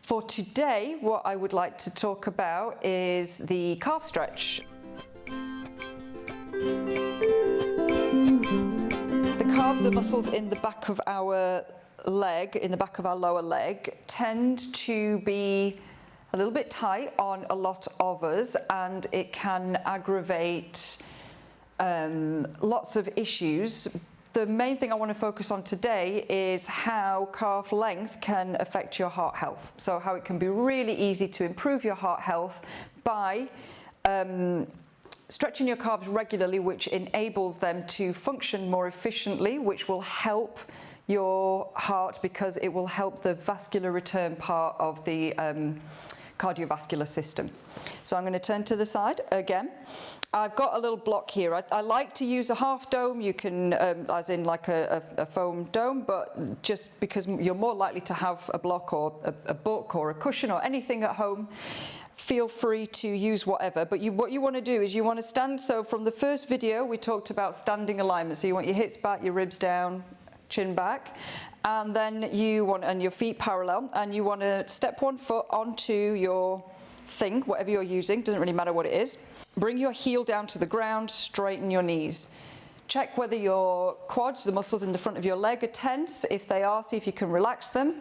For today, what I would like to talk about is the calf stretch. The calves, the muscles in the back of our leg, in the back of our lower leg, tend to be a little bit tight on a lot of us, and it can aggravate lots of issues. The main thing I want to focus on today is how calf length can affect your heart health. So how it can be really easy to improve your heart health by stretching your calves regularly, which enables them to function more efficiently, which will help your heart because it will help the vascular return part of the cardiovascular system. So I'm going to turn to the side again. I've got a little block here. I like to use a half dome. You can, as in like a foam dome, but just because you're more likely to have a block or a book or a cushion or anything at home, feel free to use whatever. But what you want to do is you want to stand. So from the first video, we talked about standing alignment. So you want your hips back, your ribs down, chin back, and then you want, and your feet parallel, and you want to step one foot onto your thing, whatever you're using, doesn't really matter what it is. Bring your heel down to the ground, straighten your knees. Check whether your quads, the muscles in the front of your leg, are tense. If they are, see if you can relax them.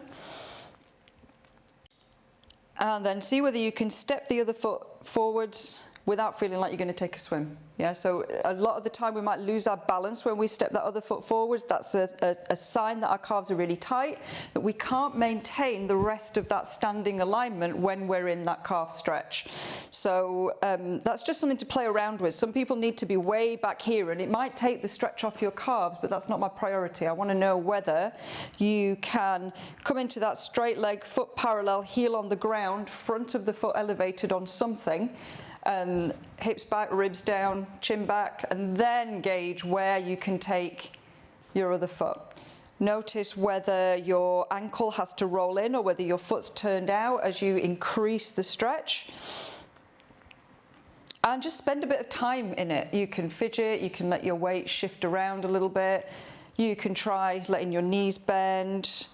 And then see whether you can step the other foot forwards without feeling like you're going to take a swim. Yeah, so a lot of the time we might lose our balance when we step that other foot forwards. That's a sign that our calves are really tight, that we can't maintain the rest of that standing alignment when we're in that calf stretch. So that's just something to play around with. Some people need to be way back here, and it might take the stretch off your calves, but that's not my priority. I want to know whether you can come into that straight leg, foot parallel, heel on the ground, front of the foot elevated on something, hips back, ribs down, chin back, and then gauge where you can take your other foot. Notice whether your ankle has to roll in or whether your foot's turned out as you increase the stretch. And just spend a bit of time in it. You can fidget, you can let your weight shift around a little bit. You can try letting your knees bend.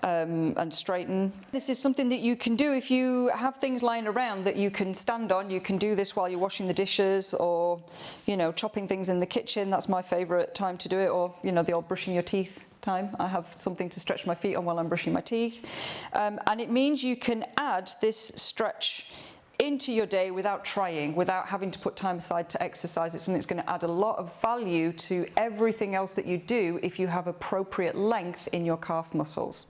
And straighten. This is something that you can do if you have things lying around that you can stand on. You can do this while you're washing the dishes or, you know, chopping things in the kitchen. That's my favorite time to do it. Or, you know, the old brushing your teeth time. I have something to stretch my feet on while I'm brushing my teeth. And it means you can add this stretch into your day without trying, without having to put time aside to exercise. It's something that's going to add a lot of value to everything else that you do if you have appropriate length in your calf muscles.